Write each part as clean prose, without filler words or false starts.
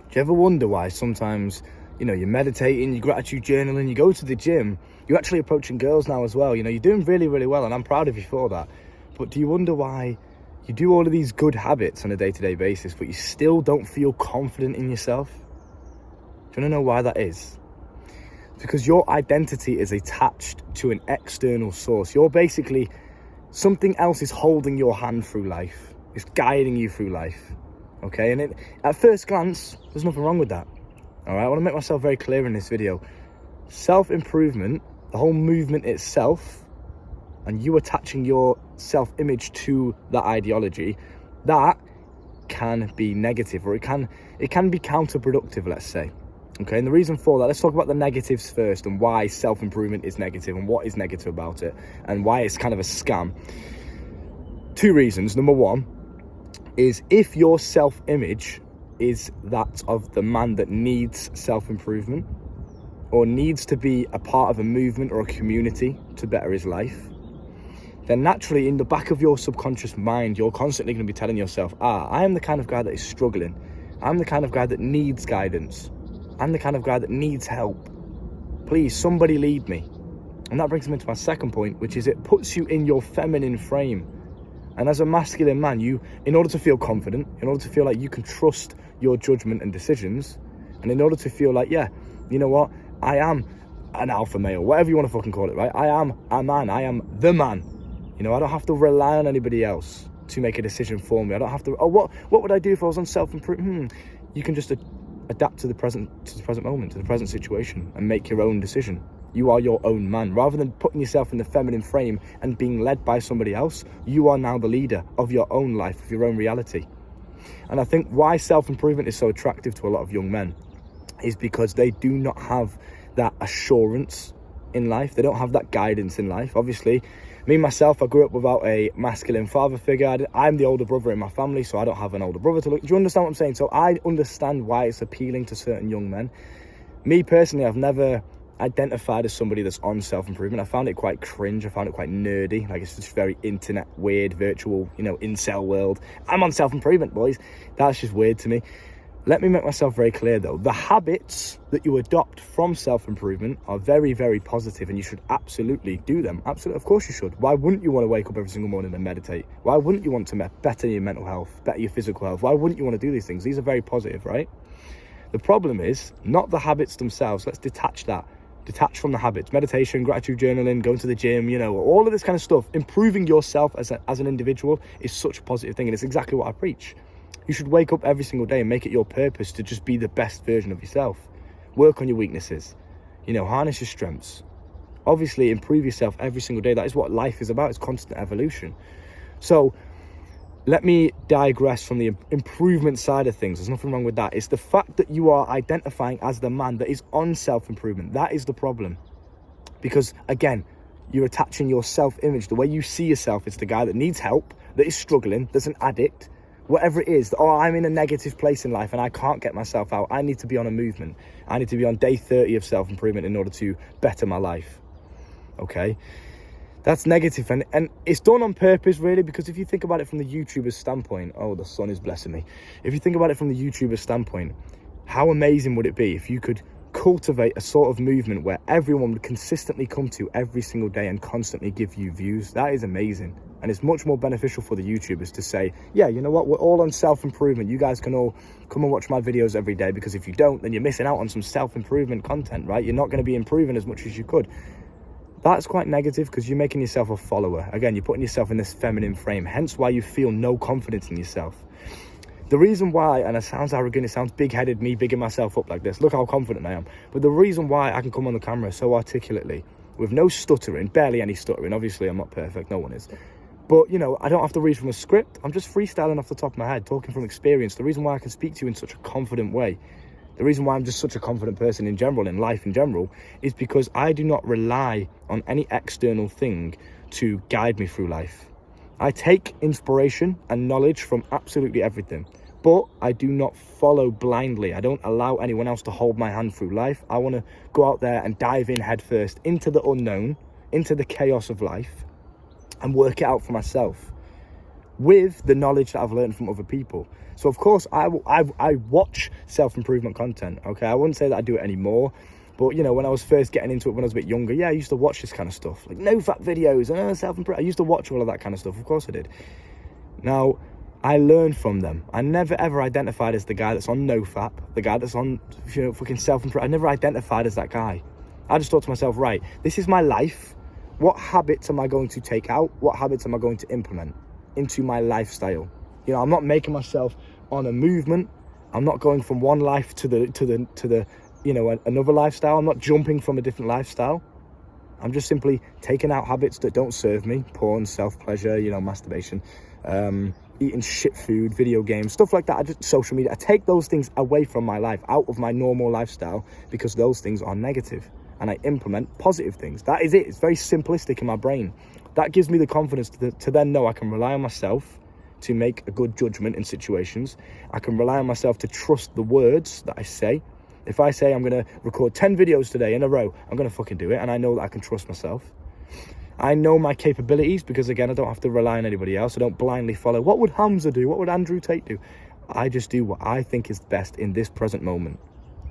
Do you ever wonder why sometimes, you're meditating, you're gratitude journaling, you go to the gym, you're actually approaching girls now as well, you're doing really, really well, and I'm proud of you for that. But do you wonder why you do all of these good habits on a day-to-day basis, but you still don't feel confident in yourself? Do you want to know why that is? Because your identity is attached to an external source. You're basically, something else is holding your hand through life. It's guiding you through life. Okay, and at first glance, there's nothing wrong with that. All right, I want to make myself very clear in this video. Self-improvement, the whole movement itself, and you attaching your self-image to that ideology, that can be negative, or it can be counterproductive, let's say. Okay, and the reason for that, let's talk about the negatives first, and why self-improvement is negative, and what is negative about it, and why it's kind of a scam. 2 reasons. Number 1 is, if your self-image is that of the man that needs self-improvement, or needs to be a part of a movement or a community to better his life, then naturally in the back of your subconscious mind, you're constantly going to be telling yourself, I am the kind of guy that is struggling. I'm the kind of guy that needs guidance. I'm the kind of guy that needs help. Please, somebody lead me. And that brings me to my second point, which is it puts you in your feminine frame. And as a masculine man, in order to feel confident, in order to feel like you can trust your judgment and decisions, and in order to feel like, yeah, you know what, I am an alpha male, whatever you want to fucking call it, right? I am a man. I am the man. I don't have to rely on anybody else to make a decision for me. I don't have to, what would I do if I was on self-improvement? You can just adapt to the present moment, to the present situation, and make your own decision. You are your own man. Rather than putting yourself in the feminine frame and being led by somebody else, you are now the leader of your own life, of your own reality. And I think why self-improvement is so attractive to a lot of young men is because they do not have that assurance in life. They don't have that guidance in life. Obviously, me, myself, I grew up without a masculine father figure. I'm the older brother in my family, so I don't have an older brother to look. Do you understand what I'm saying? So I understand why it's appealing to certain young men. Me personally, I've never identified as somebody that's on self-improvement. I found it quite cringe. I found it quite nerdy. Like, it's just very internet, weird, virtual, incel world. I'm on self-improvement, boys. That's just weird to me. Let me make myself very clear, though. The habits that you adopt from self-improvement are very, very positive, and you should absolutely do them. Absolutely, of course you should. Why wouldn't you want to wake up every single morning and meditate? Why wouldn't you want to better your mental health, better your physical health? Why wouldn't you want to do these things? These are very positive, right? The problem is not the habits themselves. Let's detach that. Detach from the habits. Meditation, gratitude journaling, going to the gym, all of this kind of stuff. Improving yourself as an individual is such a positive thing, and it's exactly what I preach. You should wake up every single day and make it your purpose to just be the best version of yourself. Work on your weaknesses. Harness your strengths. Obviously, improve yourself every single day. That is what life is about. It's constant evolution. So, let me digress from the improvement side of things. There's nothing wrong with that. It's the fact that you are identifying as the man that is on self-improvement. That is the problem. Because, again, you're attaching your self-image. The way you see yourself is the guy that needs help, that is struggling, that's an addict, whatever it is. I'm in a negative place in life and I can't get myself out. I need to be on a movement. I need to be on day 30 of self-improvement in order to better my life. Okay? That's negative, and it's done on purpose, really, because if you think about it from the YouTuber's standpoint, the sun is blessing me. If you think about it from the YouTuber's standpoint, how amazing would it be if you could cultivate a sort of movement where everyone would consistently come to every single day and constantly give you views? That is amazing. And it's much more beneficial for the YouTubers to say, yeah, you know what, we're all on self-improvement. You guys can all come and watch my videos every day, because if you don't, then you're missing out on some self-improvement content, right? You're not going to be improving as much as you could. That's quite negative, because you're making yourself a follower. Again, you're putting yourself in this feminine frame, hence why you feel no confidence in yourself. The reason why, and it sounds arrogant, it sounds big-headed, me bigging myself up like this, look how confident I am, but the reason why I can come on the camera so articulately, with no stuttering, barely any stuttering, obviously I'm not perfect, no one is, but I don't have to read from a script, I'm just freestyling off the top of my head, talking from experience. The reason why I can speak to you in such a confident way, the reason why I'm just such a confident person in general, in life in general, is because I do not rely on any external thing to guide me through life. I take inspiration and knowledge from absolutely everything, but I do not follow blindly. I don't allow anyone else to hold my hand through life. I want to go out there and dive in headfirst into the unknown, into the chaos of life, and work it out for myself. with the knowledge that I've learned from other people. So of course I watch self-improvement content. Okay, I wouldn't say that I do it anymore, but you know, when I was first getting into it when I was a bit younger, yeah, I used to watch this kind of stuff, like no fap videos and self-improvement. I used to watch all of that kind of stuff. Of course I did. Now I learned from them. I never ever identified as the guy that's on no fap, the guy that's on, you know, fucking self-improvement. I never identified as that guy. I just thought to myself, right, this is my life. What habits am I going to take out? What habits am I going to implement into my lifestyle? You know, I'm not making myself on a movement. I'm not going from one life to the you know, another lifestyle. I'm not jumping from a different lifestyle. I'm just simply taking out habits that don't serve me. Porn, self-pleasure, you know, masturbation, eating shit food, video games, stuff like that. Social media. I take those things away from my life, out of my normal lifestyle, because those things are negative. And I implement positive things. That is it. It's very simplistic in my brain. That gives me the confidence to then know I can rely on myself to make a good judgment in situations. I can rely on myself to trust the words that I say. If I say I'm going to record 10 videos today in a row, I'm going to fucking do it. And I know that I can trust myself. I know my capabilities because, again, I don't have to rely on anybody else. I don't blindly follow. What would Hamza do? What would Andrew Tate do? I just do what I think is best in this present moment.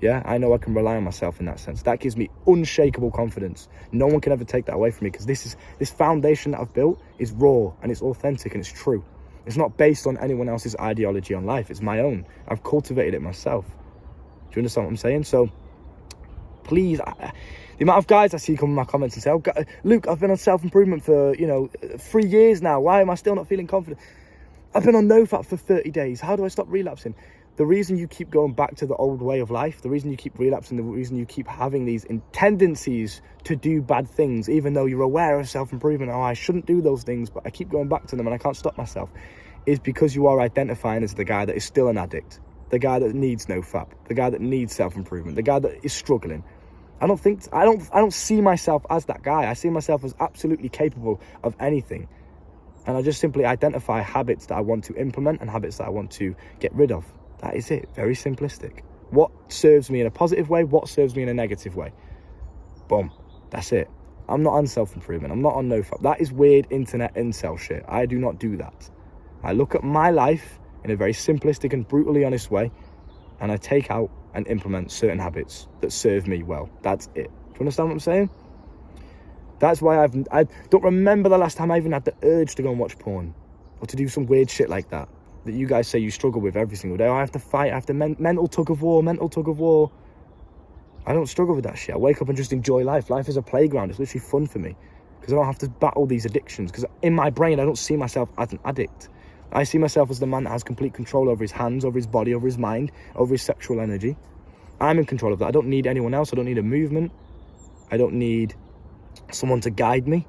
Yeah, I know I can rely on myself in that sense. That gives me unshakable confidence. No one can ever take that away from me, because this foundation that I've built is raw and it's authentic and it's true. It's not based on anyone else's ideology on life. It's my own. I've cultivated it myself. Do you understand what I'm saying? So please, the amount of guys I see come in my comments and say, oh, Luke, I've been on self-improvement for, you know, 3 years now. Why am I still not feeling confident? I've been on no-fap for 30 days. How do I stop relapsing? The reason you keep going back to the old way of life, the reason you keep relapsing, the reason you keep having these tendencies to do bad things, even though you're aware of self-improvement, oh, I shouldn't do those things, but I keep going back to them and I can't stop myself, is because you are identifying as the guy that is still an addict, the guy that needs no fap, the guy that needs self-improvement, the guy that is struggling. I don't see myself as that guy. I see myself as absolutely capable of anything. And I just simply identify habits that I want to implement and habits that I want to get rid of. That is it. Very simplistic. What serves me in a positive way? What serves me in a negative way? Boom. That's it. I'm not on self-improvement. I'm not on nofap. That is weird internet incel shit. I do not do that. I look at my life in a very simplistic and brutally honest way, and I take out and implement certain habits that serve me well. That's it. Do you understand what I'm saying? That's why I don't remember the last time I even had the urge to go and watch porn or to do some weird shit like that you guys say you struggle with every single day. Oh, I have to fight. I have to mental tug of war. I don't struggle with that shit. I wake up and just enjoy life. Life is a playground. It's literally fun for me because I don't have to battle these addictions, because in my brain, I don't see myself as an addict. I see myself as the man that has complete control over his hands, over his body, over his mind, over his sexual energy. I'm in control of that. I don't need anyone else. I don't need a movement. I don't need someone to guide me.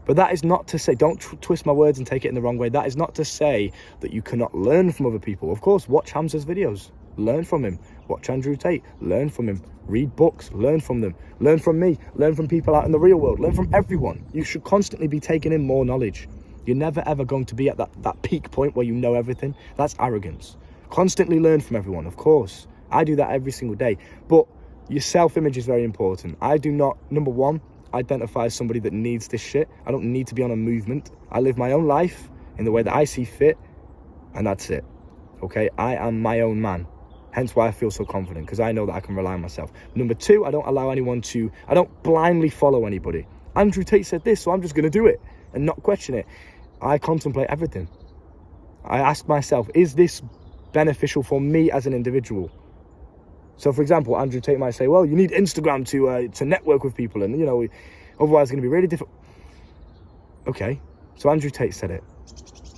But that is not to say, don't twist my words and take it in the wrong way. That is not to say that you cannot learn from other people. Of course, watch Hamza's videos. Learn from him. Watch Andrew Tate. Learn from him. Read books. Learn from them. Learn from me. Learn from people out in the real world. Learn from everyone. You should constantly be taking in more knowledge. You're never ever going to be at that peak point where you know everything. That's arrogance. Constantly learn from everyone, of course. I do that every single day. But your self-image is very important. I do not, number one, identify as somebody that needs this shit. I don't need to be on a movement. I live my own life in the way that I see fit, and that's it. Okay, I am my own man. Hence why I feel so confident, because I know that I can rely on myself. Number two, I don't blindly follow anybody. Andrew Tate said this, so I'm just going to do it and not question it. I contemplate everything. I ask myself, is this beneficial for me as an individual? So, for example, Andrew Tate might say, well, you need Instagram to network with people, and, you know, otherwise it's going to be really difficult. Okay, so Andrew Tate said it.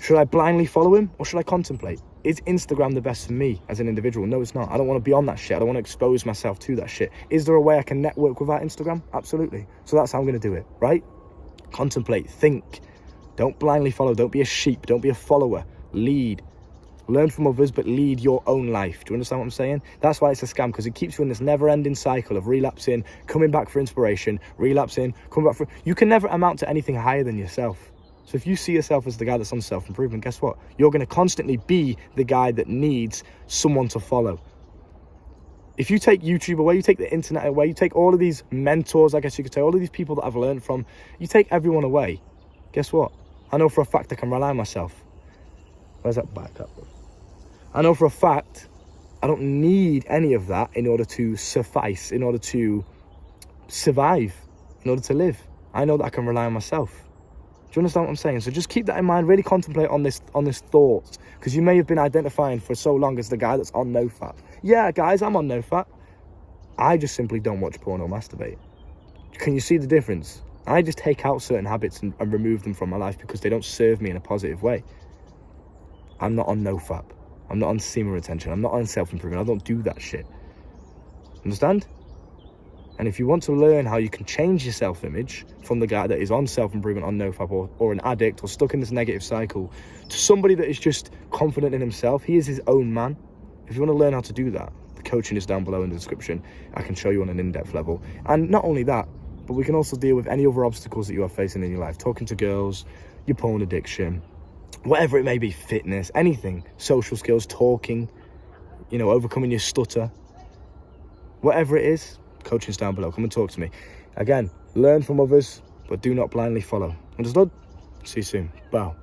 Should I blindly follow him, or should I contemplate? Is Instagram the best for me as an individual? No, it's not. I don't want to be on that shit. I don't want to expose myself to that shit. Is there a way I can network without Instagram? Absolutely. So that's how I'm going to do it, right? Contemplate, think. Don't blindly follow. Don't be a sheep. Don't be a follower. Lead. Learn from others, but lead your own life. Do you understand what I'm saying? That's why it's a scam, because it keeps you in this never-ending cycle of relapsing, coming back for inspiration, relapsing, coming back for... You can never amount to anything higher than yourself. So if you see yourself as the guy that's on self-improvement, guess what? You're going to constantly be the guy that needs someone to follow. If you take YouTube away, you take the internet away, you take all of these mentors, I guess you could say, all of these people that I've learned from, you take everyone away, guess what? I know for a fact I can rely on myself. Where's that back up? I know for a fact I don't need any of that in order to suffice, in order to survive, in order to live. I know that I can rely on myself. Do you understand what I'm saying? So just keep that in mind. Really contemplate on this thought, because you may have been identifying for so long as the guy that's on no fap. Yeah, guys, I'm on no fap. I just simply don't watch porn or masturbate. Can you see the difference? I just take out certain habits and remove them from my life because they don't serve me in a positive way. I'm not on no fap. I'm not on semen retention. I'm not on self-improvement. I don't do that shit. Understand? And if you want to learn how you can change your self-image from the guy that is on self-improvement, on nofap, or an addict, or stuck in this negative cycle, to somebody that is just confident in himself, he is his own man. If you want to learn how to do that, the coaching is down below in the description. I can show you on an in-depth level. And not only that, but we can also deal with any other obstacles that you are facing in your life. Talking to girls, your porn addiction, whatever it may be, fitness, anything, social skills, talking, overcoming your stutter, whatever it is. Coaching's down below. Come and talk to me. Again, learn from others, but do not blindly follow. Understood? See you soon. Bye.